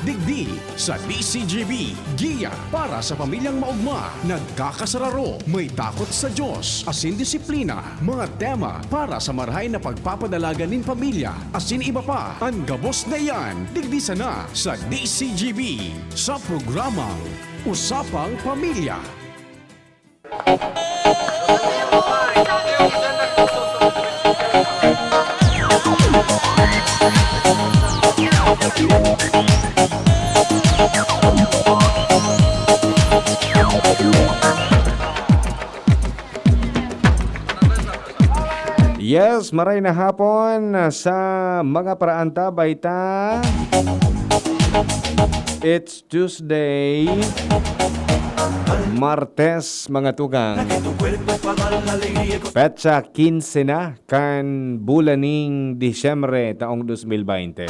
Digdi sa DCGB, giya para sa pamilyang maugma, nagkakasararo, may takot sa Diyos, asin disiplina, mga tema para sa marahay na pagpapadalaga nin pamilya, asin iba pa, ang gabos na yan, digdi sana sa DCGB, sa programang Usapang Pamilya. Yes, maray na hapon sa mga paraantabay ta. It's Tuesday, Martes mga tugang. Petsa 15 na kan bulan ning Disyembre taong 2020.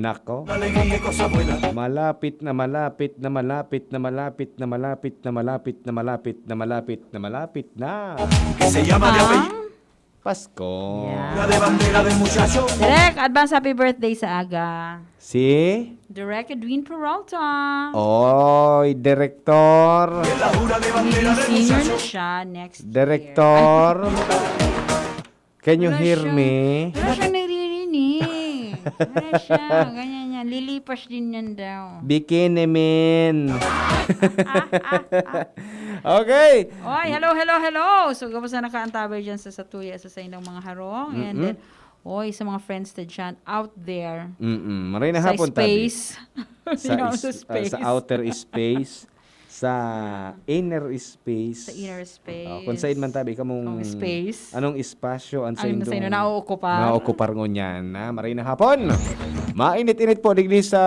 Nako. Malapit na malapit na malapit na malapit na malapit na malapit na malapit na malapit na malapit na. Pasko. Direk, advance happy birthday sa aga. Si? Direk Edwin Peralta. Oy, Direktor. Senior na siya next Direktor. Can you Wala hear siya. me? Wala siyang naririnig. Wala siya. Ganyan yan. Lilipas din yan daw. Bikini min. Okay. Oy, hello. So, kamusta nakaantabay dyan sa Satuya, sa inyong mga harong? And then, sa mga friends na dyan out there. Maray na Sa hapon tabi. space. Sa space. sa outer space, sa inner space. Sa inner space. Kung saan man tabi kamong Ang space. anong espasyo ang sa Ang sa inyo nauukupar. Nauukupar ngo niyan, na maray na hapon. Mainit-init po digdi sa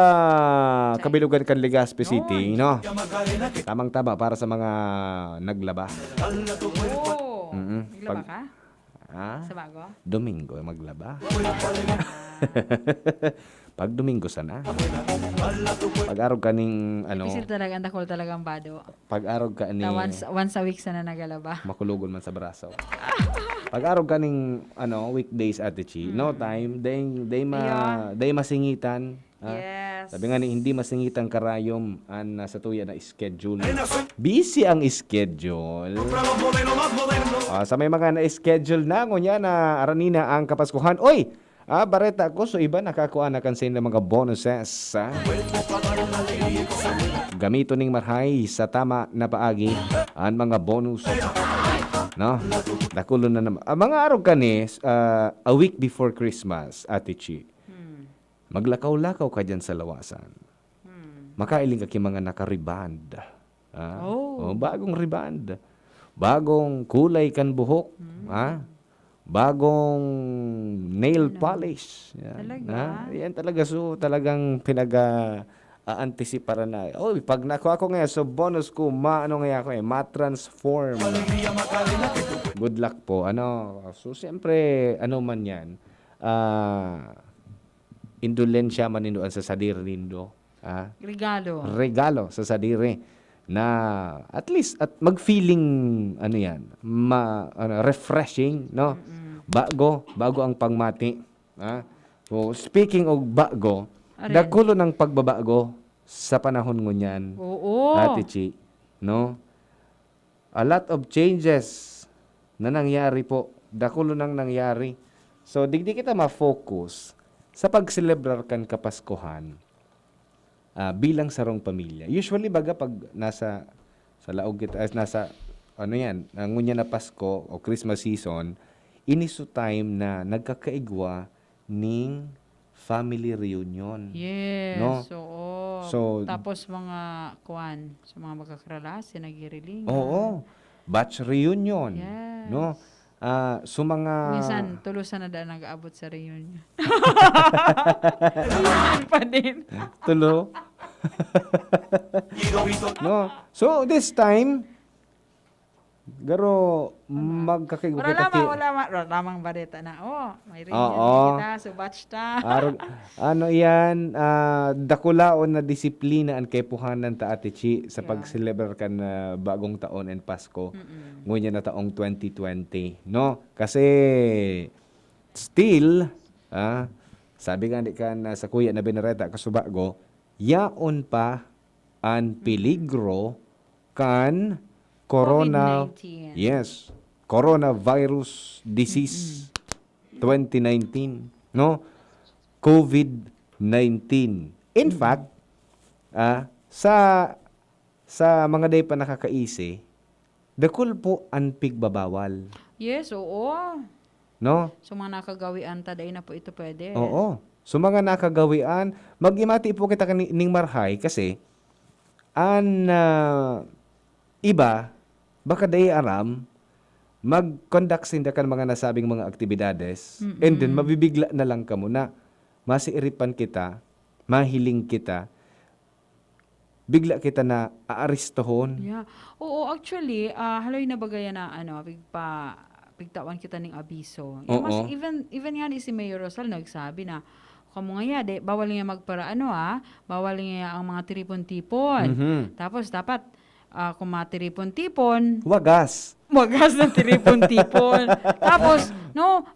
kabilugan kan Legazpi City, no? Tamang taba para sa mga naglaba. Oh. Naglaba ka? Sa bago? Domingo maglaba. Pag Domingo sana. Pag-arog kaning Pisil talaga, ang dakol talagang bado. pag-arog ka ni Once a week sana nagalaba. makulugon man sa braso. Pag-arog kaning weekdays Ate Chi, no time day masingitan. Yes. Sabi nga ni hindi masingitan karayom an sa tuya na schedule. Busy ang schedule. Sa may mga na-schedule na ngunya na aranina ang Kapaskuhan. Oy, bareta ko so iba nakakuha na kan sa mga bonuses. Gamito ning marhay sa tama na paagi ang mga bonus. No? Dakulo na naman. Mga araw kani a week before Christmas, Ate Chi. Maglakaw-lakaw ka dyan sa lawasan. Makailing ka mga naka-reband. Bagong reband. Bagong kulay kan buhok. Bagong nail polish. Yan. Talaga? Yan talaga. So, talagang antisiparan na. Pag nakuha ko ngayon, so bonus ko, ma-transform. Good luck po. So, siyempre, man yan. Indulensya man nindo sa sadiri nindo. Regalo sa sadiri na at least at mag-feeling refreshing, no? Bago ang pangmati. So speaking of bago, dakulo ng pagbabago sa panahon ngunyan. Oo. Ate Chi, no? A lot of changes na nangyari po. Dakulo nang nangyari. So digdi kita ma-focus sa pagselebrar kan Kapaskuhan bilang sarong pamilya. Usually baga pag nasa sa laog kita nasa ngunya na Pasko o Christmas season, iniso time na nagkakaigwa ning family reunion. Yes. No? So, tapos mga sa mga magkakaralasi, nagiriling. Oo. Batch reunion. Yes. No? So mga Minsan, tulusan na daan nag-aabot sa reunion. Pa din. tulo. No. So this time garo magkakigwa kita. Wala lamang bareta na. May reunion Oo. kita, so batch ta. Yan, dakulaon na disiplina ang kepuhanan ta Ate Chi sa pag-celebrate kan bagong taon and Pasko. Ngunya na taong 2020, no? Kasi still Sabi nga di kan sa kuya na binareta kasubago, yaon pa ang peligro kan COVID-19. Yes, coronavirus disease 2019, no? COVID-19. In fact, sa mga day pa nakakaisi, dakul po ang pigbabawal, Yes, oo. no? So mga nakagawian taday na po ito pwede. Oo. So mga nakagawian, magimati po kita ning marhay kasi an iba baka day aram mag-conduct sinda kan mga nasabing mga aktibidades and then mabibigla na lang ka muna. Masiiripan kita, mahiling kita, bigla kita na aaristohon. Yeah. Oo, actually, haloy na bagaya na pigtawan kita ning abiso. Oo. Mas even nga ni si Mayor Rosal nagsabi na kamo nga ya, bawal nga magpara bawal nga ang mga tiripon-tipon. Tapos dapat kung mga tiripon-tipon, Wagas. wagas ng tiripon-tipon.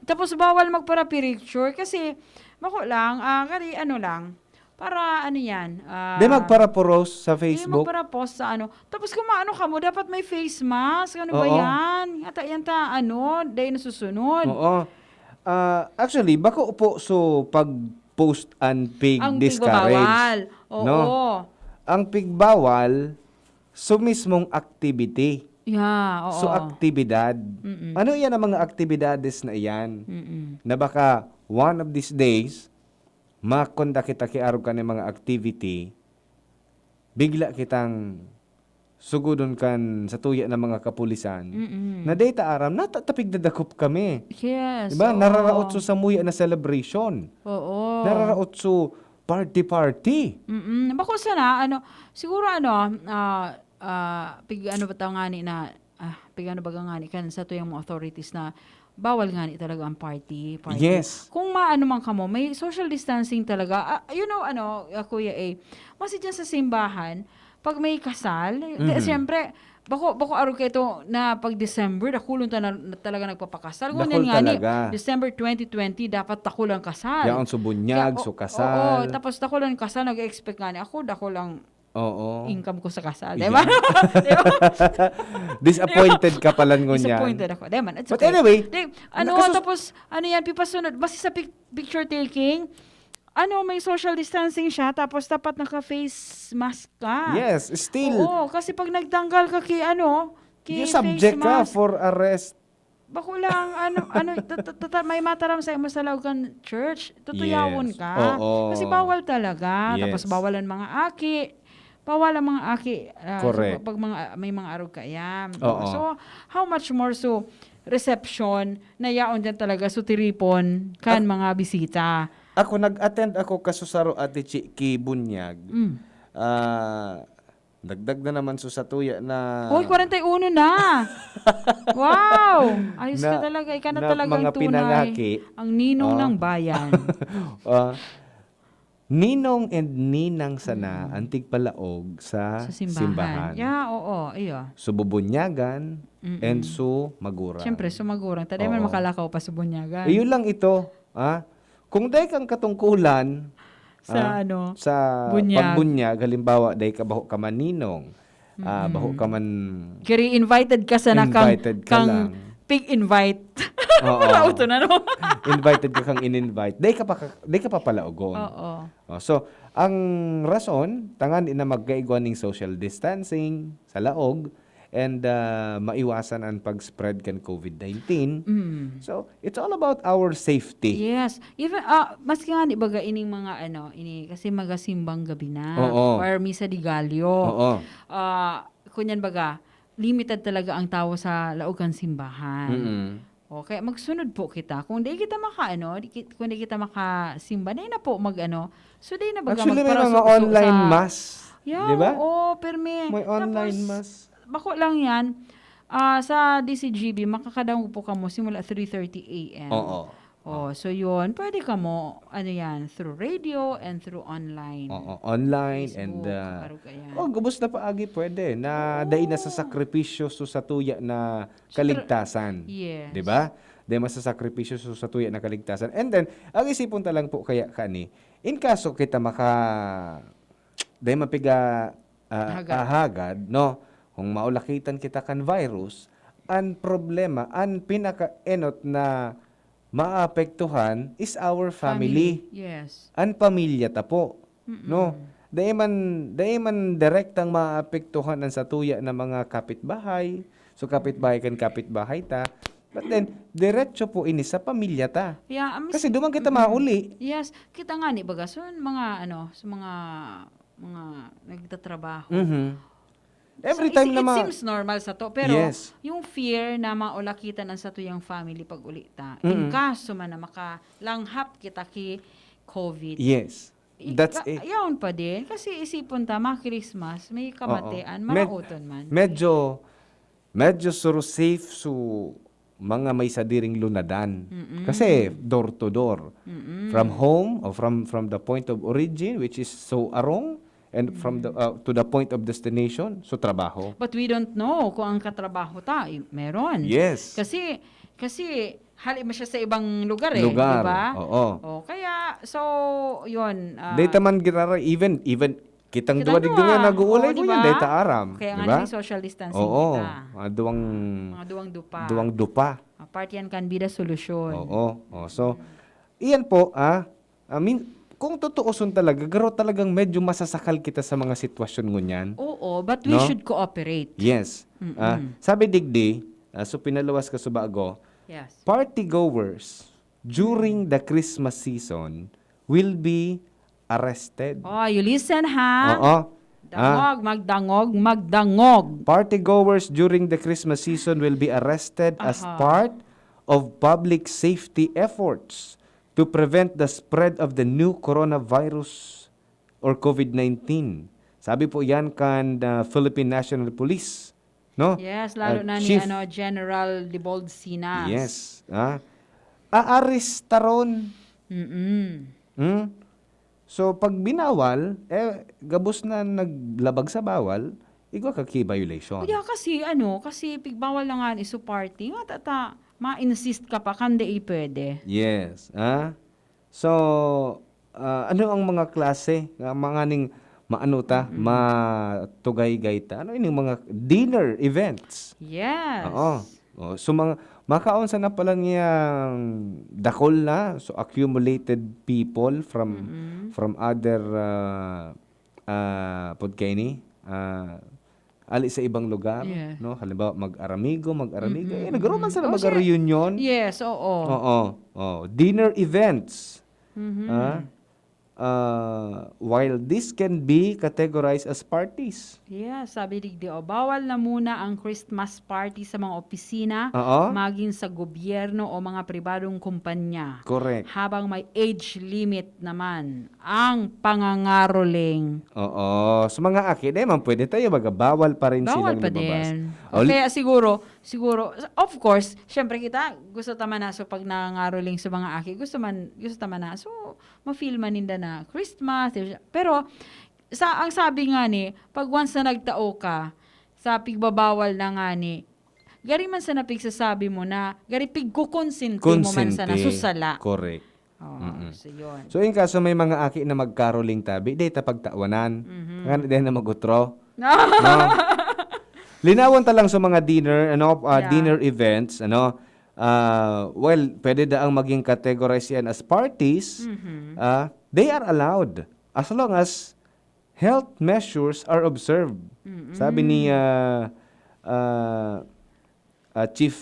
tapos bawal magpara picture kasi bako lang, para yan. Di magpara-post sa Hindi Facebook. magpara-post sa Tapos kung maano ka mo, dapat may face mask. Ano ba Oo. yan? Dahil nasusunod. Oo. Actually, bako po so pag-post and pig Ang discourage. pigbabawal. Oo. No? Ang pigbawal, so mismong activity. Yeah, oo. So aktibidad. Ano yan ang mga aktibidades na iyan? Na baka one of these days, makunda kita kiarog ka ng mga activity, bigla kitang sugudon kan sa tuya ng mga kapulisan, na data aram, natatapig na dakop kami. Yes. Diba? oo. Nararaot so sa muya na celebration. Oo. Nararaot so party-party. Bako sana, siguro pig ba tao nga ni na, pig baga nga ni kan sa tuyang mga authorities na bawal nga ni talaga ang party. Yes. Kung maano man ka mo, may social distancing talaga. Kuya mas dyan sa simbahan, pag may kasal, siyempre, bako aro kayo ito na pag December, dakulon na talaga nagpapakasal. Dakul Ganyan nga ni, talaga. December 2020, dapat dakulang kasal. Yaon so bunyag, so kasal. Oo, tapos dakulang kasal, nag-expect nga ni ako, dakulang Oo. income ko sa kasal. Yeah. Diba? Diba? Disappointed ka pala ngunyan. Disappointed ako. Diba? It's But okay. anyway, Tapos, yan, pipasunod. Basta sa picture taking, may social distancing siya, tapos dapat naka-face mask ka. Yes, still. Oo, kasi pag nagtanggal ka You face subject ka mask, for arrest. bako lang, may mataram sa imo sa Laugan Church, tutuyawon Yes. ka. Oo. Kasi bawal talaga. Yes. Tapos bawalan mga aki. Bawal ang mga aki. Correct. So, pag may mga arog ka yan. Oo. So, how much more reception na yaon dyan talaga so tiripon kan mga bisita. Ako nag-attend ako kasusaro Ate Chiki Bunyag. Dagdag na naman so sa tuya na Hoy, 41 na! Wow! Ayos ka Na- talaga. Ika na na talagang mga tunay. pinangaki. Ang ninong ng bayan. Ninong and ninang sana antig palaog sa Sa simbahan. Yeah, oo. Iyo. So bubunyagan and so magura. Siyempre, sumagurang. Taday man Oo. makalakaw pa sa bunyagan. Iyon lang ito. Kung day kang katungkulan Sa sa bunyag. pagbunyag, halimbawa day ka baho ka man ninong, baho ka man Kiri invited ka sa Invited ka kang lang. pig invite. Oo. Rauto na no. invited ka kang in-invite, day ka pa pala ugon. Oo. So, ang rason, tangan ina magkaigwan ng social distancing sa laog and maiwasan ang pag-spread kan COVID-19. So, it's all about our safety. Yes. Even maski nga ni baga ining mga kasi magasimbang gabi na Oo. or misa di Galyo. Oo. Kunyan baga limited talaga ang tao sa laogan simbahan. Okay, magsunod po kita. Kung di kita kung di kita makasimba, di na po so di na baga Actually, may magparaso- mga so online sa- mass. Yeah, Di ba? oo, perme. May online Tapos, mass. bako lang yan, sa DCGB, makakadaw po ka mo simula 3:30 a.m. Oo. So yun, pwede ka mo, through radio and through online. Oo, online and Facebook, araw ka yan. gubos na paagi pwede na dahil na sa sakripisyo so sa tuya na kaligtasan. Yes. 'Di ba? dahil masasakripisyo sa tuya na kaligtasan. And then, ang isipon ta lang po kaya kani, in kaso kita dahil mapiga ahagad, no? Kung maulakitan kita kan virus, ang problema, ang pinaka-enot na maapektuhan is our family. Yes. Ang pamilya ta po. No? Dahil man direktang maapektuhan ang satuya ng mga kapitbahay. So kapitbahay kan kapitbahay ta. But then, diretso po ini sa pamilya ta. Yeah, Kasi duman kita mauli. yes, kita nga ni baga so mga sa mga nagtatrabaho. Every So, time it na seems normal sa to, pero Yes. yung fear na maulakitan ang sa tuyang family pag ulita. In kaso man na makalanghap kita ki COVID. Yes. That's it. Yaon pa din. Kasi isipon ta, Christmas, may kamatean, Oo. marauton man. Medyo suro safe so mga may sadiring lunadan. Kasi door to door. From home or from the point of origin which is so arong and from the to the point of destination so trabaho. But we don't know kung ang katrabaho ta, meron. Yes. Kasi hali mo siya sa ibang lugar eh, Lugar. di ba? Oo. Kaya so yun. Data man girara even kitang Kita duwa digdungan duwa. nag-uulay Oo, mo di yan ba? data aram. Kaya Di nga ba? may social distancing Oo. kita. Mga duwang dupa. Dupa. Part yan can be the solution. Oo. So, iyan po, I mean, kung tutuuson talaga, garo talagang medyo masasakal kita sa mga sitwasyon ngunyan. Oo, but we No? should cooperate. Yes. Sabi digdi, so pinalawas ka sa bago, Yes. party goers during the Christmas season will be arrested. Oh, you listen ha? Oo. Magdangog. Party goers during the Christmas season will be arrested as part of public safety efforts to prevent the spread of the new coronavirus or COVID-19. Sabi po yan kan Philippine National Police, no? Yes, lalo na Chief. ni General Debold Sinas. Yes. Aaresta ron. So pag binawal, gabos na naglabag sa bawal, igwa ka key violation. Kaya kasi pigbawal na nga iso party, nga tata, ma-insist ka pa, kanda pwede. Yes. So, ano ang mga klase? Mga ning matugay-gay ta? Ano yung mga dinner events? Yes. Oo. So, makaon sa na pala niyang dakol na. So, accumulated people from other podkaini. Ali sa ibang lugar, Yeah. no? Halimbawa mag-aramigo. Nagkaroon man sila mag-reunion. Yes, oo. Oo. Dinner events. While this can be categorized as parties. Yeah, sabi digdi, bawal na muna ang Christmas party sa mga opisina, Oo. maging sa gobyerno o mga pribadong kumpanya. Correct. Habang may age limit naman ang pangangaroling. Oo. So mga aki, man pwede tayo bawal pa rin Bawal silang pa lumabas. din. Kaya siguro, of course, syempre kita, gusto taman na, so pag nangangaroling sa mga aki, gusto taman na, so ma-feel man ninda na Christmas. Pero, ang sabi nga ni, pag once na nagtao ka, sa pigbabawal na nga ni, gari man sa napigsasabi mo na, gari pigkukonsinti mo man sa nasusala. Correct. So yun. So in kaso may mga aki na magkaroling tabi, data pagtawanan. Nga din na magutro. No? Linawon ta lang sa mga dinner, dinner events, well, pwede daang maging categorized yan as parties. They are allowed as long as health measures are observed. Sabi ni Chief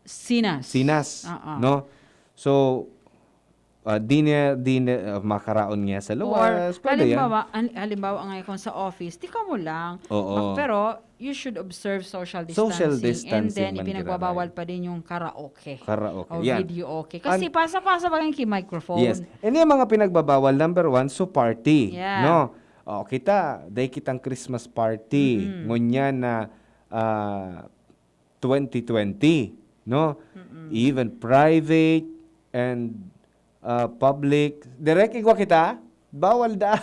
Sinas, no? So di makaraon niya sa luwas. Or halimbawa ngayon kung sa office, di ka mo lang. Oo. Pero you should observe social Social distancing. And distancing then man ipinagbabawal pa din yung karaoke. O Yan. videoke. Kasi pasa-pasa ba yung microphone? Yes. And yung mga pinagbabawal, number one, so party. Yeah. No? Day kitang Christmas party. Ngunya na 2020. No? Even private and public. Direct igwa kita, bawal da.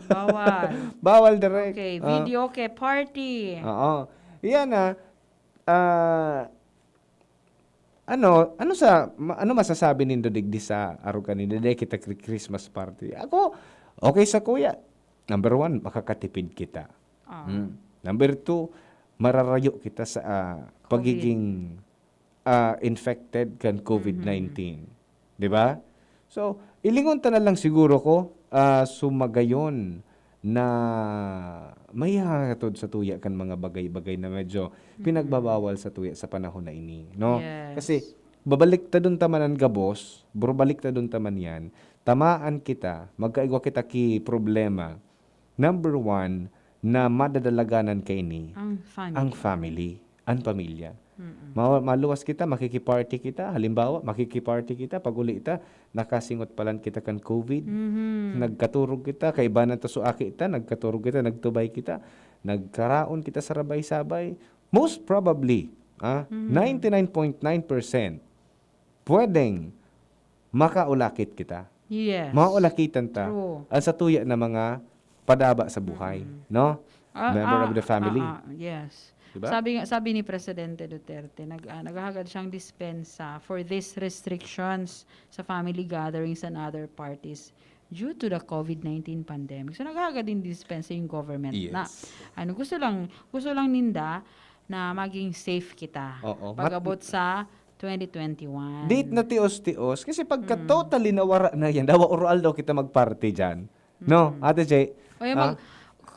Bawal. Bawal direct. Okay, videoke, party. Oo. Yan ano masasabi nindo digdi sa arugan ni Dede kita Christmas party? Ako, okay sa kuya. Number 1, makakatipid kita. Number 2, mararayo kita sa pagiging infected kan COVID-19. Di ba? So, ilingon ta na lang siguro ko sumagayon na may hatod sa tuya kan mga bagay-bagay na medyo pinagbabawal sa tuya sa panahon na ini, no? Yes. Kasi babalik ta dun tamanan gabos, balik ta dun taman yan, tamaan kita, magkaigwa kita ki problema. Number 1, na madadalaganan kay ni ang family, ang pamilya. Maluwas kita, makikiparty kita. Halimbawa, makikiparty kita, pag uli kita, nakasingot palan kita kan COVID. Nagkaturog kita, kaibanan ta suaki kita, nagkaturog kita, nagtubay kita, nagkaraon kita sa rabay-sabay. Most probably, 99.9% pwedeng makaulakit kita. Yes. Maulakitan ta. True. Ang sa tuya na mga padaba sa buhay. No? Member of the family. Yes. Diba? Sabi ni Presidente Duterte, naghahagad siyang dispensa for these restrictions sa family gatherings and other parties due to the COVID-19 pandemic. So naghahagad din dispensa yung government na. Gusto lang ninda na maging safe kita. Oo. Pag-abot sa 2021. Date na tios-tios. Kasi pagka totally nawara na yan, dawa oral daw kita mag-party dyan. No, Ate Jay?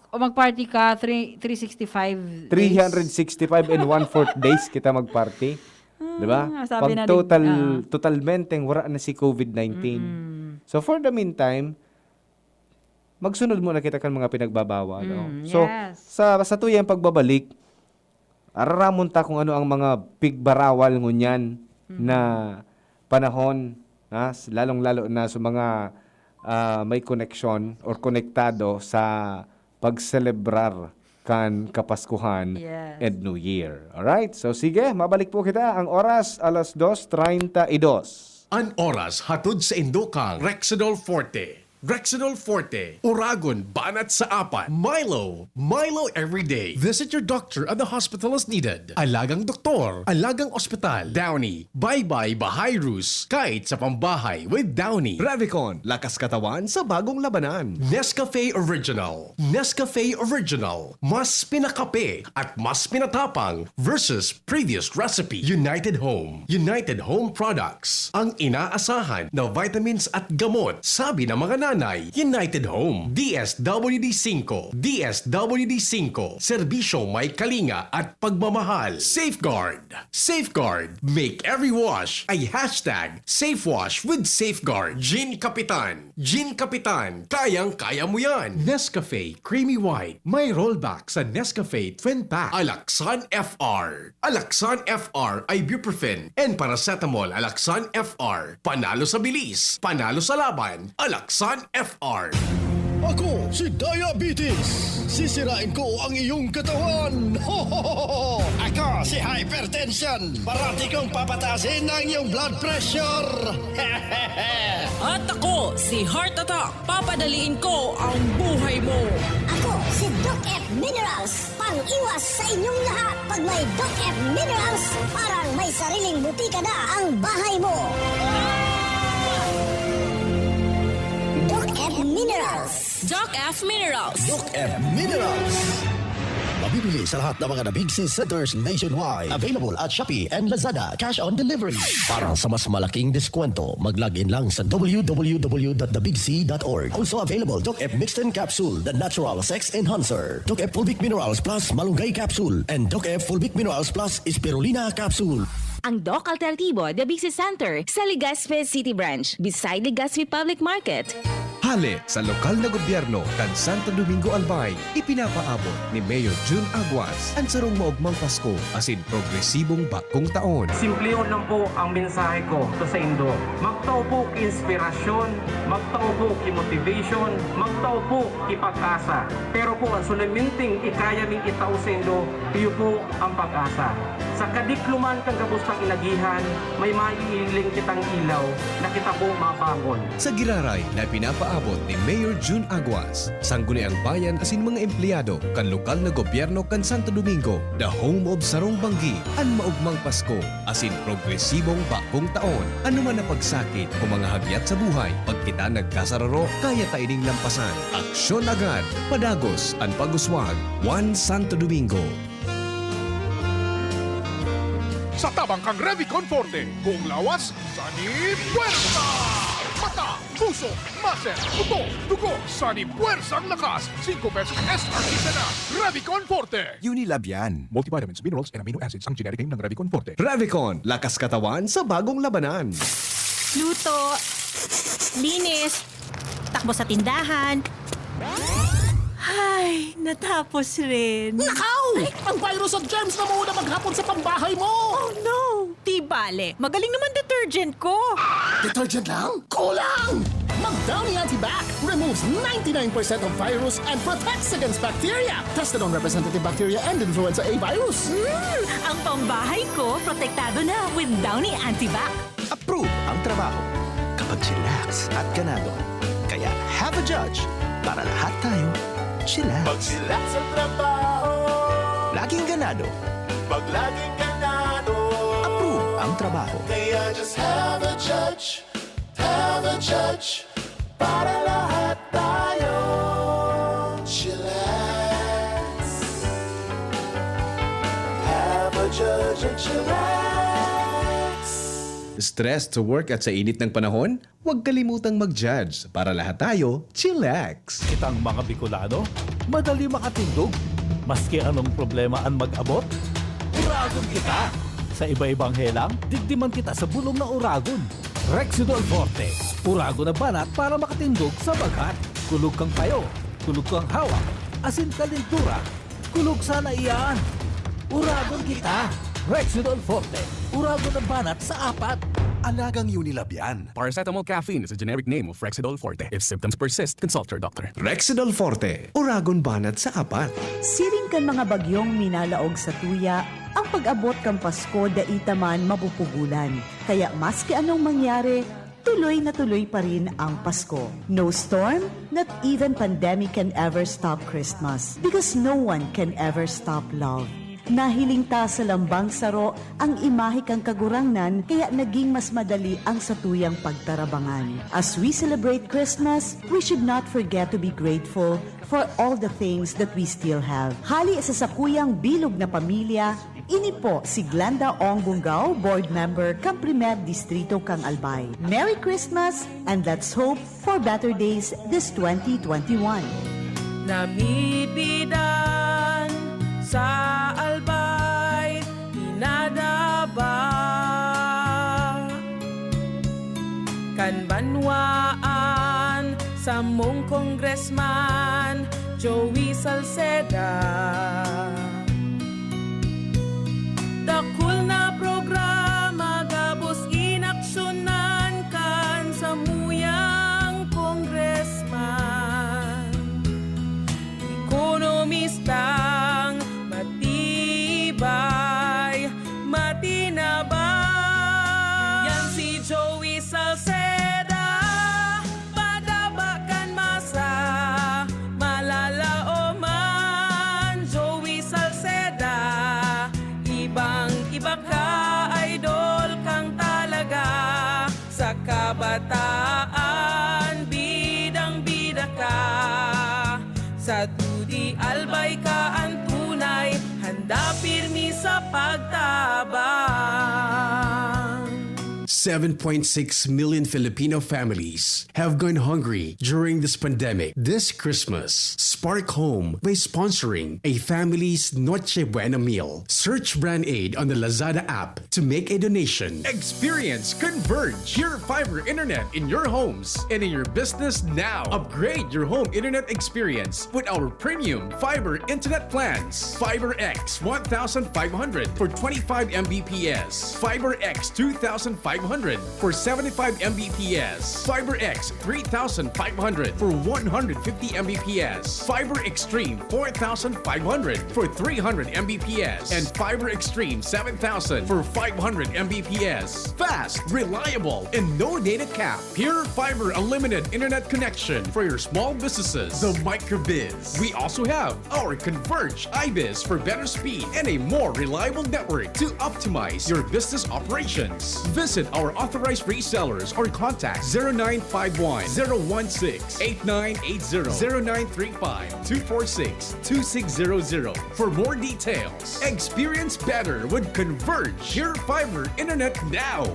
O mag-party ka 365 365 and 1/4 days kita mag-party. Diba? sabi na Pag totalmenteng wara na si COVID-19. So for the meantime, magsunod muna kita kan mga pinagbabawal. So yes. sa tuyang pagbabalik, araramon ta kung ano ang mga pigbarawal ngunyan na panahon, lalong-lalo na sa mga may connection or konektado sa pagselebrar kan Kapaskuhan Yes. and New Year. Alright? So sige, mabalik po kita. Ang oras, 2:32. An oras hatod sa Indokang Rexidol Forte. Rexidol Forte, Uragon, banat sa apat. Milo everyday. Visit your doctor at the hospital as needed. Alagang doktor, alagang ospital. Downy, bye-bye Bahayrus, kahit sa pambahay with Downy. Revicon, lakas katawan sa bagong labanan. Nescafe Original. Nescafe Original. Mas pinakape at mas pinatapang versus previous recipe. United Home. United Home Products. Ang inaasahan na vitamins at gamot. Sabi ng mga nanay, United Home. DSWD5. DSWD5. Serbisyo may kalinga at pagmamahal. Safeguard. Safeguard. Make every wash ay hashtag SafeWash with Safeguard. Gin Kapitan. Gin Kapitan. Kayang-kaya mo yan. Nescafe Creamy White. May rollback sa Nescafe Twin Pack. Alaxan FR. Alaxan FR ay ibuprofen and paracetamol. Alaxan FR. Panalo sa bilis. Panalo sa laban. Alaxan FR. Ako si Diabetes. Sisirain ko ang iyong katawan. Ako si Hypertension. Parati kong papatasin ang iyong blood pressure. At ako, si Heart Attack. Papadaliin ko ang buhay mo. Ako, si Doc F Minerals. Pang-iwas sa inyong lahat. Pag may Doc F Minerals, parang may sariling butika na ang bahay mo. Doc F Minerals. Doc F Minerals. Doc F Minerals. Mabibili sa lahat ng mga The Big C Centers nationwide. Available at Shopee and Lazada. Cash on delivery. Para sa mas malaking diskwento, mag-login lang sa www.thebigc.org. Also available, Doc F Mixed and Capsule, the natural sex enhancer. Doc F Fulvic Minerals Plus Malunggay Capsule. And Doc F Fulvic Minerals Plus Spirulina Capsule. Ang Doc Alternativo, The Big C Center, sa Legazpi City Branch, beside Legazpi Public Market. Hali sa lokal na gobyerno kan Santo Domingo Albay, ipinapaabot ni Mayor June Aguas ang sarong maugmang Pasko asin progresibong bagong taon. Simpliyon lang po ang mensahe ko to sa Indo. Magtao po ki inspirasyon, magtao po ki motivation, magtao po ki pag-asa. Pero po ang sulaminting ikaya ming itao sa Indo, iyo po ang pag-asa. Sa kadikluman kang gabustang inagihan, may maiiling kitang ilaw na kita po mapangon. Sa giraray na pinapaabot ni Mayor June Aguas, sangguniang bayan asin mga empleyado kan lokal na gobyerno kan Santo Domingo, the home of Sarong Banggi, ang maugmang Pasko, asin progresibong bagong taon. Ano man na pagsakit o mga hagyat sa buhay, pag kita nagkasararo, kaya taining lampasan. Aksyon agad, padagos, ang paguswag, One Santo Domingo. Sa tabang kang Revicon Forte, buong lawas, Sani Puwersa! Mata, puso, muscle, buto, dugo, Sani Puwersa ang lakas. 5 pesos SRP na Revicon Forte. Unilab yan. Multivitamins, minerals, and amino acids ang generic name ng Revicon Forte. Revicon, lakas katawan sa bagong labanan. Luto, linis, takbo sa tindahan. Ay, natapos rin. Nakaw! Ang virus at germs na muna maghapon sa pambahay mo! Oh no! Di bale, magaling naman detergent ko. Detergent lang? Kulang! Mag-Downy Antibac removes 99% of virus and protects against bacteria. Tested on representative bacteria and influenza A virus. Ang pambahay ko, protektado na with Downy Antibac. Approve ang trabaho kapag chillax at ganado. Kaya have a judge para lahat tayo chillax. Pag sila sa trabaho, Laging ganado. pag laging ganado, Approve ang trabaho. kaya just have a judge, para lahat tayo. Chillax. Have a judge and chillax. Stress to work at sa init ng panahon? Huwag kalimutang mag-judge. Para lahat tayo, chillax. Kitang mga Bicolano, madali makatindog. Maski anong problema ang mag-abot, uragon kita. Sa iba-ibang helang, digdiman kita sa bulong na uragon. Rexidol Forte, uragon na banat para makatindog sa bagat. Kulog kang payo, kulog kang hawak, asin kalintura, kulog sana iyan. Uragon kita. Rexidol Forte, uragon na banat sa apat. Alagang Unilab yan. Paracetamol caffeine is a generic name of Rexidol Forte. If symptoms persist, consult your doctor. Rexidol Forte, uragon banat sa apat. Siring kan mga bagyong minalaog sa tuya, ang pag-abot kang Pasko daita man mapupugulan. Kaya maski anong mangyari, tuloy na tuloy pa rin ang Pasko. No storm, not even pandemic can ever stop Christmas. Because no one can ever stop love. Nahiling ta sa lambang saro ang imahe kang kagurangnan kaya naging mas madali ang satuyang pagtarabangan. As we celebrate Christmas, we should not forget to be grateful for all the things that we still have. Hali sa sakuyang bilog na pamilya, ini po si Glenda Ong Bungaw, board member kang Primer Distrito kang Albay. Merry Christmas and let's hope for better days this 2021. Namibidan sa Albay, dinadaba kan banwaan sa mong congressman Joey Salceda. Dakul na programa gabos inaksyonan kan sa muyang congressman. Ekonomistang matibay, matinabay. Yan si Joey Salceda, padabakan masa, malalao man. Joey Salceda, ibang-iba ka, idol kang talaga. Sa kabataan, bidang-bida ka. Sa Tudi Albay ka ang tunay, handa pirmi sa pagtabang. 7.6 million Filipino families have gone hungry during this pandemic. This Christmas, Spark Home by sponsoring a family's Noche Buena meal. Search Brand Aid on the Lazada app to make a donation. Experience Converge, your fiber internet in your homes and in your business now. Upgrade your home internet experience with our premium fiber internet plans. Fiber X 1,500 for 25 Mbps. Fiber X 2,500 3,500 for 75 Mbps. FiberX 3,500 for 150 Mbps. Fiber Extreme 4,500 for 300 Mbps. And Fiber Extreme 7,000 for 500 Mbps. Fast, reliable, and no data cap. Pure Fiber Unlimited Internet connection for your small businesses. The Microbiz. We also have our Converge iBiz for better speed and a more reliable network to optimize your business operations. Visit our authorized resellers or contact 0951 016 8980 0935 246 2600 for more details. Experience better with Converge Pure Fiber Internet now.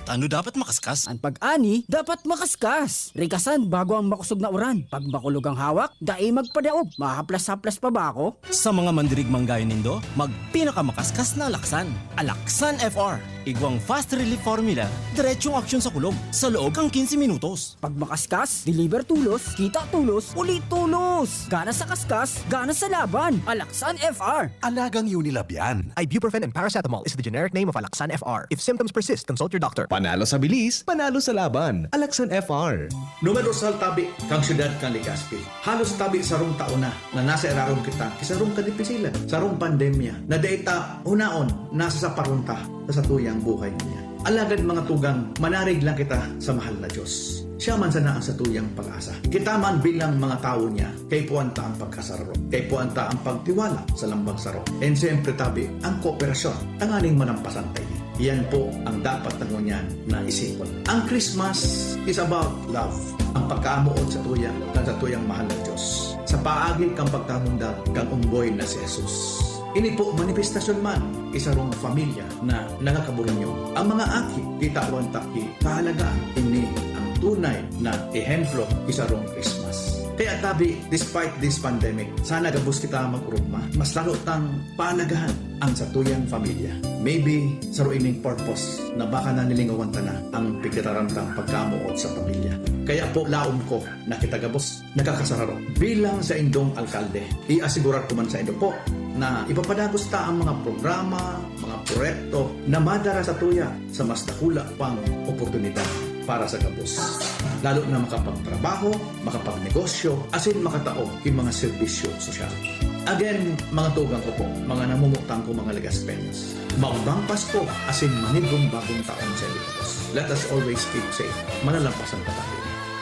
Ano dapat makaskas? Ang pag-ani, dapat makaskas. Rikasan bago ang makusog na uran. Pag makulog ang hawak, dai magpadaog. Mahaplas-haplas pa ba ako? Sa mga mandirigmang gaya nindo, magpinakamakaskas na Alaksan. Alaksan FR. Igwang fast relief formula, diretsong aksyon sa kulog. Sa loob kang 15 minutos. Pag makaskas, deliver tulos, kita tulos, ulit tulos. Gana sa kaskas, gana sa laban. Alaksan FR. Alagang Unilab yan. Ibuprofen and paracetamol is the generic name of Alaksan FR. If symptoms persist, consult your doctor. Panalo sa bilis, panalo sa laban. Alaksan FR. Numerosal tabi kang syudad kang Legazpi. Halos tabi sa rong taon na nasa eraron kita kisarong kadipisilan. Sa rong pandemya na data unaon nasa sa parunta sa tuyang buhay niya. Alagad mga tugang, manarig lang kita sa mahal na Diyos. Siya man sana ang sa tuyang pag-asa. Kita man bilang mga tao niya, kay puwanta ang pagkasararo. Kay puwanta ang pagtiwala sa lambang saro. And siyempre tabi, ang kooperasyon, tanganing manampasantay niya. Yan po ang dapat tangunyan na isipon. Ang Christmas is about love. Ang pagkaamuot sa tuyang mahal na Diyos. Sa paagid kang pagtamundang kang unggoy na si Jesus. Ini po manifestasyon man isarong pamilya na nagakaburinyo. Ang mga aki, kitawan taki, kahalagaan, ini ang tunay na ehemplo isarong Christmas. Kaya tabi, despite this pandemic, sana gabos kita mag-urugma. Mas lalo tang pahalagahan ang satuyang pamilya. Maybe sa ining purpose na baka nanilingawan ta na ang pigkatarantang pagkamuot sa pamilya. Kaya po laom ko na kita gabos nakakasararo. Bilang sa indong alkalde, iasigurar ko man sa indo po na ipapadagos ta ang mga programa, mga proyekto na madara sa tuya sa mas dakula pang oportunidad para sa gabos. Lalo na makapagtrabaho, makapagnegosyo, asin makatao kin mga serbisyo sosyal. Again, mga tugang ko po, mga namumutang ko mga Legaspeños. Magbang Pasko, asin manigong bagong taon sa Ilocos. Let us always keep safe. Manalampasan pa tayo.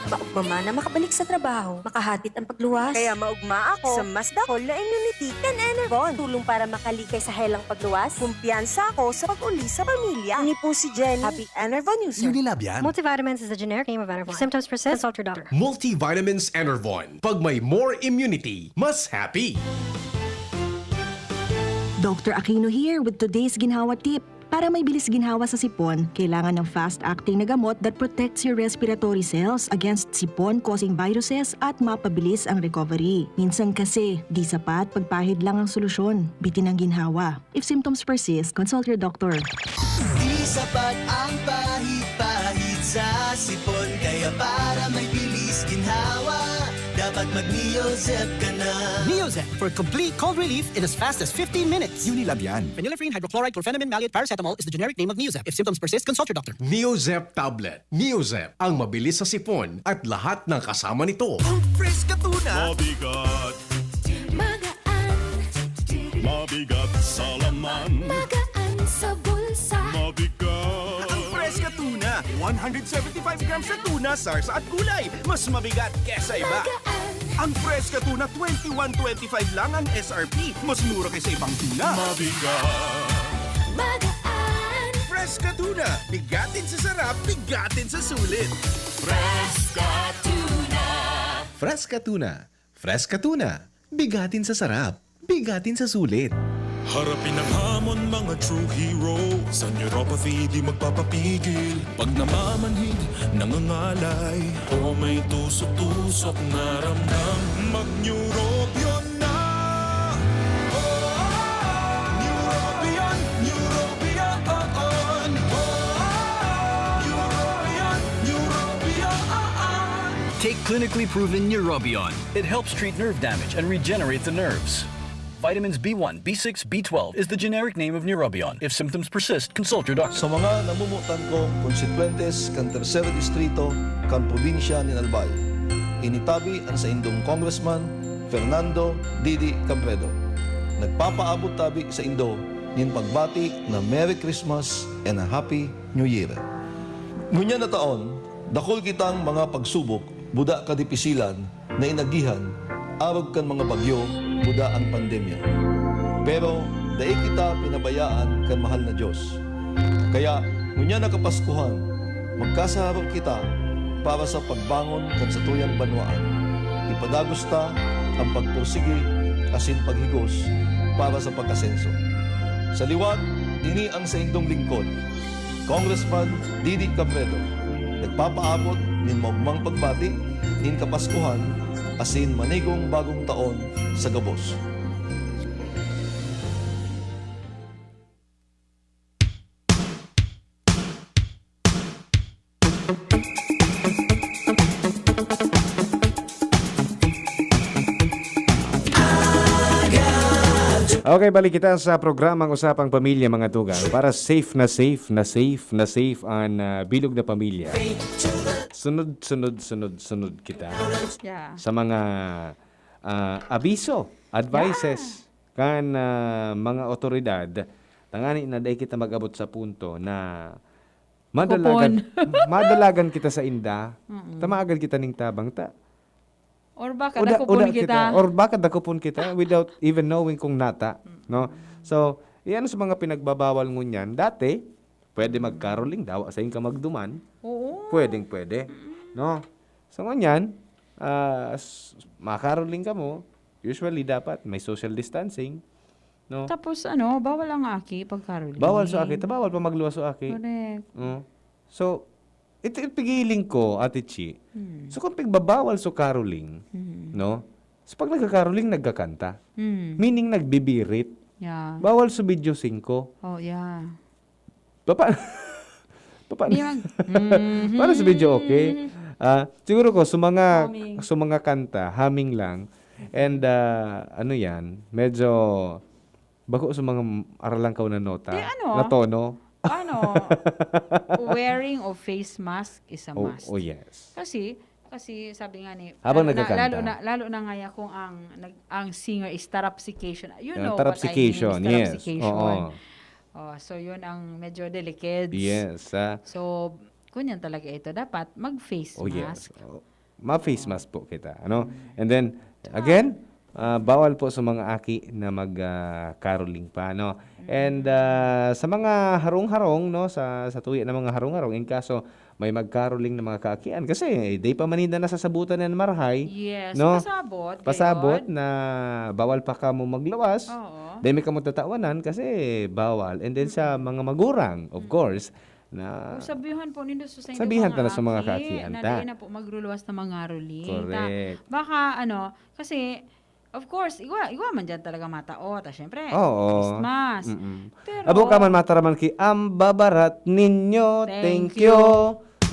Maugma na makabalik sa trabaho, makahatid ang pagluwas. Kaya maugma ako sa mas dakol na immunity kan Enervon. Tulong para makalikay sa helang pagluwas. Kumpiyansa ako sa pag-uli sa pamilya. Ni po si Jenny, happy Enervon user. Unilab yan. Multivitamins is the generic name of Enervon. If symptoms persist, consult your doctor. Multivitamins Enervon. Pag may more immunity, mas happy. Dr. Aquino here with today's ginhawa tip. Para may bilis ginhawa sa sipon, kailangan ng fast-acting na gamot that protects your respiratory cells against sipon-causing viruses at mapabilis ang recovery. Minsan kasi, di sapat pagpahid lang ang solusyon. Bitin ang ginhawa. If symptoms persist, consult your doctor. Di sapat ang pahid-pahid sa sipon, kaya para may bilis ginhawa, dapat mag-Neozep ka na. Neozep for complete cold relief in as fast as 15 minutes. Unilab yan. Phenylephrine, hydrochloride, chlorphenamine, maleate, paracetamol is the generic name of Neozep. If symptoms persist, consult your doctor. Neozep Tablet. Neozep, ang mabilis sa sipon at lahat ng kasama nito. Ang fresh ka tuna. Mabigat. Magaan. Mabigat sa laman. Magaan sa bulsa. Mabigat. Ang fresh ka tuna. 175 grams na tuna, sarsa at gulay. Mas mabigat kesa iba. Magaan. Ang fresh ka tuna, 21.25 lang ang SRP. Mas mura kaysa ibang tuna. Mabigat. Magaan. Fresh ka tuna. Bigatin sa sarap, bigatin sa sulit. Fresca tuna. Fresca Tuna. Fresca Tuna. Bigatin sa sarap. Bigatin sa sulit. Harapin ang hamon, mga true hero. Sa neuropathy, di magpapapigil. Pag namamanhid, nangangalay. O may tusok-tusok na ramdam, mag-Neurobion na. Neurobion, Neurobion, on. Neurobion, Neurobion, on. Take clinically proven Neurobion. It helps treat nerve damage and regenerate the nerves. Vitamins B1, B6, B12 is the generic name of Neurobion. If symptoms persist, consult your doctor. Sa mga namumutan ko, konstituentes kan tercero distrito, kan probinsya ni Albay, initabi ang sa indong Congressman Fernando Didi Cabredo. Nagpapaabot tabi sa Indo nin pagbati na Merry Christmas and a Happy New Year. Ngunya na taon, dakol kitang mga pagsubok, buda kadipisilan na inagihan, arog kan mga bagyo, buda ang pandemya. Pero dahil kita pinabayaan kan mahal na Diyos. Kaya ngunya na kapaskuhan, magkasaharap kita para sa pagbangon kan sa tuyang banwaan. Ipadagos ta ang pagpursigi asin paghigos para sa pagkasenso. Sa liwat, ini ang sa indong lingkod, Congressman Didi Cabredo, nagpapaabot nin maugmang pagbati nin kapaskuhan asin manigong bagong taon sa gabos. Okay, balik kita sa programang Usapang Pamilya mga tugang para safe ang bilog na pamilya. Sunod kita sa mga abiso, advices kan mga otoridad. Tangani na dahil kita mag-abot sa punto na madalagan kita sa inda, tamagan kita ning tabang ta. Or baka nakupon kita. Or baka nakupon kita without even knowing kung nata. No? So, yan sa mga pinagbabawal ngunyan. Dati, pwede mag-caroling daw. Asayin ka magduman. Oo. Pwede. No? So, ngunyan, makaroling ka mo. Usually, dapat may social distancing. No? Tapos bawal ang aki pag-caroling. Bawal sa aki. Bawal pa magluwas sa aki. Correct. So, ito pigiling ko, Ate Chi. So, kung pagbabawal sa caroling, no? So, pag nagka-caroling, nagkakanta. Meaning, nagbibirit. Yeah. Bawal sa video 5. Oh, yeah. Para sa video, okay? Siguro ko, sa mga kanta, humming lang. And, medyo, bako sa mga aralang ka na nota, na tono. Wearing of face mask is a must. Oh, yes. Kasi sabi nga ni habang nagkakanta. lalo na nga kung ang singer is tarapsication. You know tarapsication, what I mean is tarapsication. Yes. So yun ang medyo delicate. Yes. So kunyan talaga ito, dapat mag-face mask. Yes. Ma-face mask po kita. And then again, bawal po sa mga aki na mag-caroling pa, no? And sa mga harong-harong, no, sa tuya ng mga harong-harong, in kaso may mag-caroling na mga kaakian kasi day pa maninda na sasabutan ng marhay. Yes, no? pasabot na bawal pa ka mo maglawas. Day may ka mo tatawanan kasi bawal. And then sa mga magurang, of course, na sabihan po nindo sa sabihan ta na sa mga kaakian ta. Na po magluluwas na mga caroling. Correct. Baka kasi of course, iwa man dyan talaga matao. Siyempre, Christmas. Pero, abo ka man mataraman ki, ang babarat ninyo, thank you.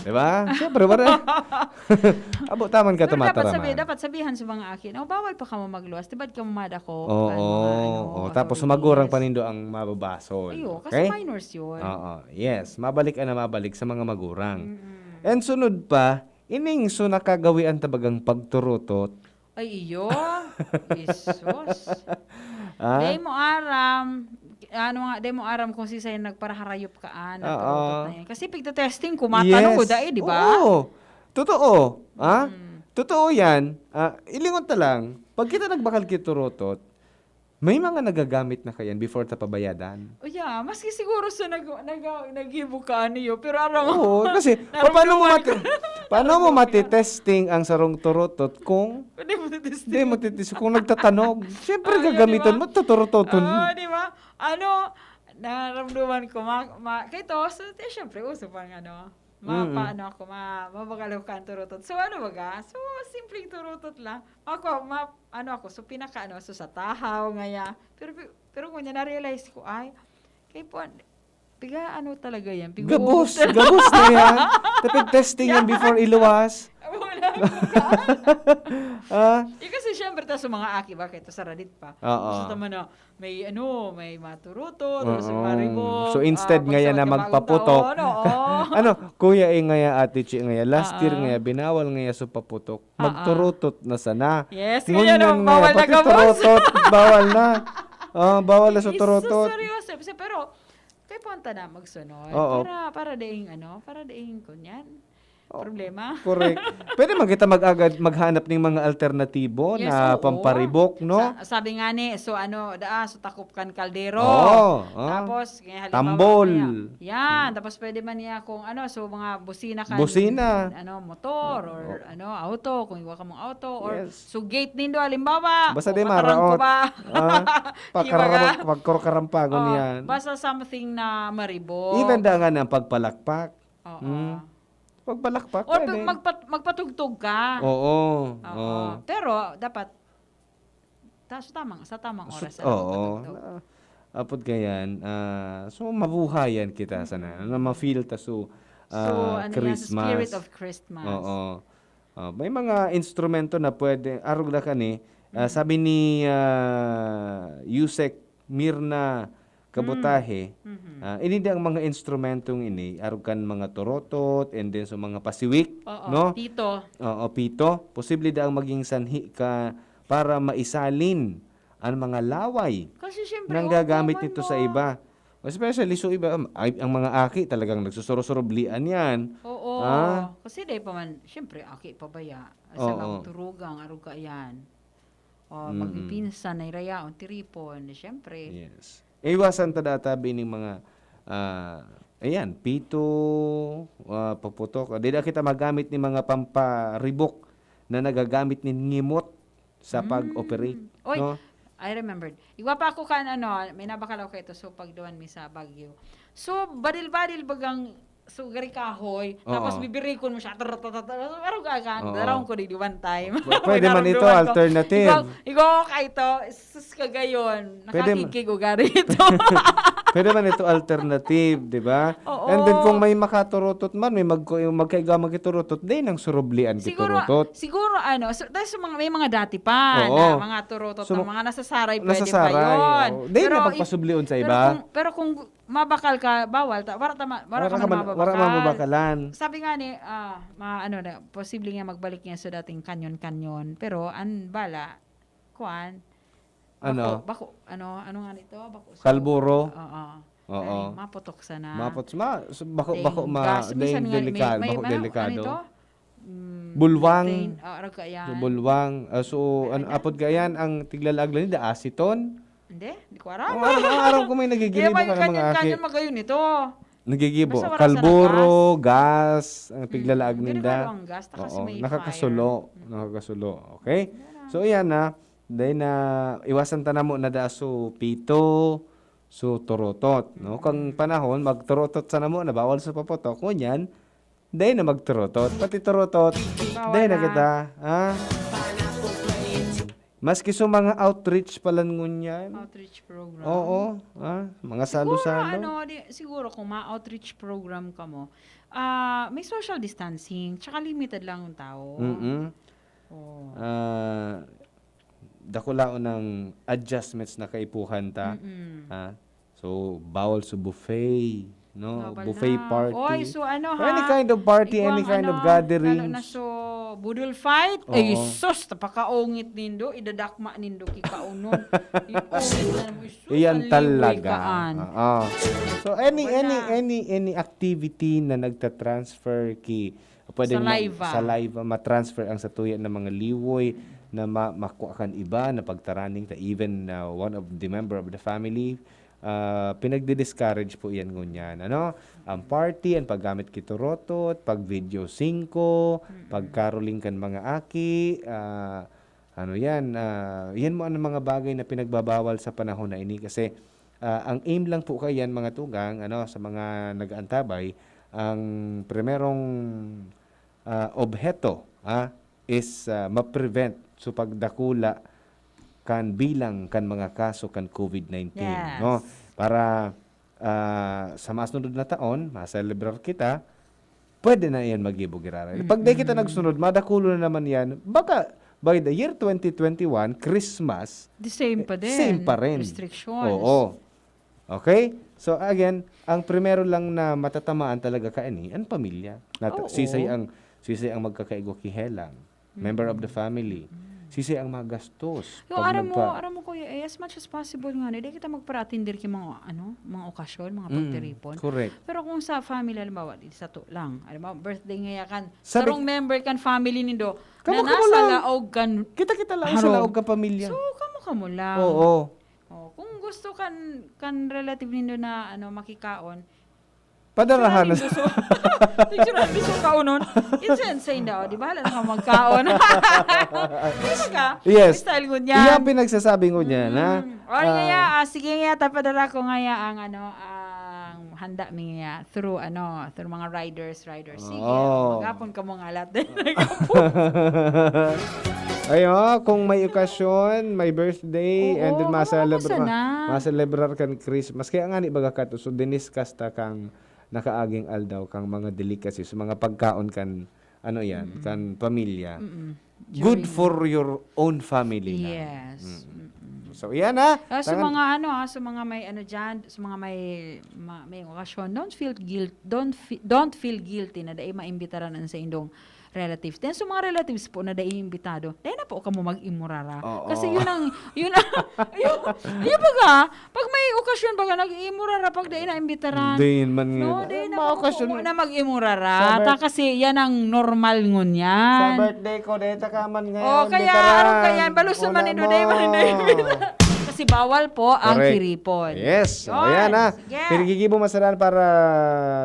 Diba? Siyempre, abo taman ka tumataraman. Dapat sabihan sa mga akin, bawal pa ka mo magluwas. Diba ka mo madako? Tapos sumagurang panindo ang mababasol. Kasi minors yun. Yes, mabalik sa mga magurang. And sunod pa, ining nakagawian tabagang pagturutot. Ay, iyo. Isos. Day mo aram. Day mo aram kung sisay nagparaharayop ka. Kasi pigta-testing, kumatanong ko dahil, di ba? Oo. Totoo. Totoo yan. Ilingon ta lang. Pag kita nagbakal kiturutot, may mga nagagamit na kayan before tapabayadan. Maski siguro sa nag-ibukaan niyo. Pero aram kasi paano mo matitesting ang sarong turutot kung hindi mo titesting kung nagtatanog. Siyempre gagamitan mo tuturutoton. Di ba? Naramdaman ko kito, siyempre uso pang mabagalaw ka ang turutot. So baga? So simpleng turutot lang. So pinaka so sa tahaw ngaya. Pero kung na-realize ko kay po piga talaga yan. Gabos na yan. Tapos testing yan before iluwas. Kasi Kasi syempre ta sa mga aki ba kay sa Radit pa. Oo. Gusto naman na may maturuto, tapos maribok. So instead ngayon na magpaputok. Kuya ngaya Ate Chi ngaya last year ngaya binawal ngaya so paputok. Magturutot na sana. Yes, ngayon bawal na gamos. Turutot, bawal na. Bawal na sa turutot. Seryoso, pero kay punta na magsunod para daing kunyan. Problema. Correct. Pwede man kita maghanap ng mga alternatibo na pamparibok, no? Sabi nga ni, so takop kan kaldero. Tapos tambol. Yan, tapos pwede man niya kung so mga busina motor or auto, kung iwa ka mong auto or so gate nindo halimbawa. Basta di maraot. Pagkorokarampagon yan. Basta something na maribok. Even da nga ng pagpalakpak. Pagpalakpak. Or magpatugtog ka. Oo. Pero dapat sa tamang oras. Apod kayan. So mabuhayan kita sana. Na ma-feel ta Christmas. Spirit of Christmas. May mga instrumento na pwede. Arog na kani. Sabi ni Yusek Mirna Kabutahe, ini ang mga instrumentong ini, arugan mga turotot, and then so mga pasiwik, no? Pito. Pito. Posible daang maging sanhi ka para maisalin ang mga laway. Kasi syempre, nang gagamit nito sa iba. Especially so iba, ang mga aki talagang nagsusuro-suroblian yan. Kasi day pa man, syempre, aki pabaya. Sa turugang, aruga yan. Magpipinsan, nairaya, tiripon, syempre. Yes. Iwasan tadatabi ng mga pito, paputok. Di na kita magamit ni mga pamparibok na nagagamit ni ngimot sa pag-operate. No? I remembered. Iwa pa ako may nabakalaw kayo ito, so pagduan mi sa Baguio. So, badil-badil bagang gari kahoy, tapos bibirikon mo siya, pero gagang, darawang ko di one time. Pwede man ito, alternative. Ikaw ka ito, sus kagayon, nakakikig o gari ito. Pwede man ito alternative, di ba? And then kung may makaturutot man, may magkaiga magiturutot, din ang surublian kiturutot. Siguro may mga dati pa, na mga turutot, mga nasasaray, pwede pa yun. Di na pagpasublion sa iba. Pero kung mabakal ka, bawal, wala mabakalan. Sabi nga ni, posible nga magbalik niya sa dating kanyon-kanyon, pero bala, bako, ano nga nito? Bako, Kalburo. Maputok sana. Delikado. Bulwang. Bulwang. Apod kayan, ang tiglalaglan ni asiton. Hindi ko aram. Araw ko may nagigibo ka ng mga aki. Kanyon magayon ito. Nagigibo. Kalburo, gas, ang piglalaag ninda. Nakakasulo. Okay? So, yan na. Dahil na iwasan ta na mo na so pito, so turotot. No? Kung panahon, magturotot sa na mo, nabawal sa paputok. Kunyan, dahil na magturotot. Pati turotot, dahil na kita. Maski so mga outreach pala ngunyan. Outreach program. Oo. Mga salo-salo. Siguro kung ma-outreach program ka mo, may social distancing, tsaka limited lang yung tao. Dakulaon ng adjustments na kaipuhan ta. So, bawal sa buffet. No? Buffet party. So any kind of party, any kind of gatherings. Lalo na so, budol fight. Ay, sus, tapakaungit nindo, idadakma nindo kikaunon. Iyan talaga. So, any activity na nagta-transfer pwede saliva, matransfer ang satuyan ng mga liwoy na makuha kan iba na pagtaraning ta even one of the member of the family pinagdi-discourage po yan ngunyan. Ang party, ang paggamit kiturotot, pag video 5, pag caroling kan mga aki, yan mo ang mga bagay na pinagbabawal sa panahon na ini kasi ang aim lang po kayan mga tugang sa mga nag-aantabay, ang primerong obheto is ma-prevent so pagdakula kan bilang kan mga kaso kan COVID-19 no para sa masunod na taon ma-celebrar kita pwede na yan mag-ibog irara. Pag di kita nagsunod madakulo na naman yan baka by the year 2021, Christmas, The same pa din. same pa rin. Restrictions. Oo. Okay? So again, ang primero lang na matatamaan talaga kaini ang pamilya. Oo. Sisay ang magkakaigo kihelang, member of the family. Sisay ang magastos. Yung aram mo kuya, as much as possible nga, hindi kita magparatindir ki mga okasyon, mga pagtiripon. Correct. Pero kung sa family, halimbawa, sa to lang, halimbawa, birthday ngaya kan, Sabi- sarong member kan family nindo, Kamo na nasa lang. laog kan, Kita lang sa laog ka pamilya. so, kamo lang. Oo. Oh, kung gusto kan relative nindo na makikaon, Padarahan na gusto. Tigsuran gusto kaunon. Insensay daw, di ba? Hala na ka magkaon. Di ka? Yes. Style ko niyan. Iyan pinagsasabi ko niya na O ngaya, sige nga tapadala ko ngaya ang ang handa mi ngaya through mga riders. Sige, magapon ka mo ngalat din. Ayo, kung may okasyon, may birthday, and then sana. maselebrar kan Christmas. Kaya nga ni baga ka to, so diniscuss ta kang nakaaging aldaw kang mga delicacies, mga pagkaon kan kan pamilya. Good for your own family. Yes. So yan ha. Sa mga sa mga may diyan, sa mga may okasyon, don't feel guilty na dai maimbitaran sa indong relatives. Then so mga relatives po na dai imbitado, dai na po ka mo mag-imurara. Kasi yun ang baga, pag may okasyon baga nag-imurara pag dai na imbitaran. Din man No, dai na okasyon na mag-imurara. Kasi yan ang normal ngun yan. Sa birthday ko deta ka man ngayon. kaya aron kaya baluson man indo dai man kasi bawal po ang Correct. kiripon. Yes. So, Yun. ayan ha. Sige. Pinigigibo masalan para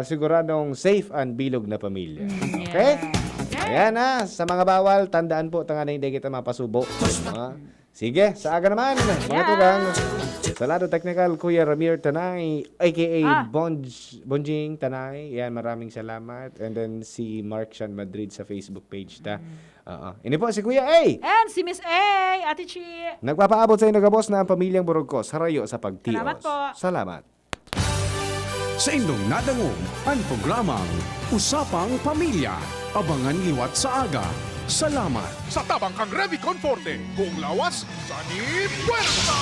siguradong safe and bilog na pamilya. Okay? Ayan ha. Sa mga bawal, tandaan po, tanga na hindi kita mapasubo. Sige, sa aga naman. Mga tugang. Sa lado technical, Kuya Ramir Tanay, a.k.a. Bonjing Tanay. Yan, maraming salamat. And then si Mark Sean Madrid sa Facebook page ta. Ini po si Kuya A. And si Miss A, Ate Chi. Nagpapaabot sa inyo gabos na ang pamilyang Burugkos. Harayo sa pagtios. Salamat po. Salamat. Sa inyong nadangog, ang programang Usapang Pamilya. Abangan liwat sa aga. Salamat. Sa tabang kang Revicon Forte, buong lawas, Sunny Puwersa!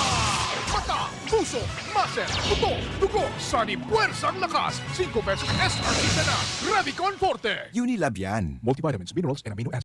Mata, puso, muscle, buto, dugo, Sunny Puwersa ang lakas, 5 pesos SRP na, Revicon Forte! Unilab yan. Multivitamins, minerals, and amino acids.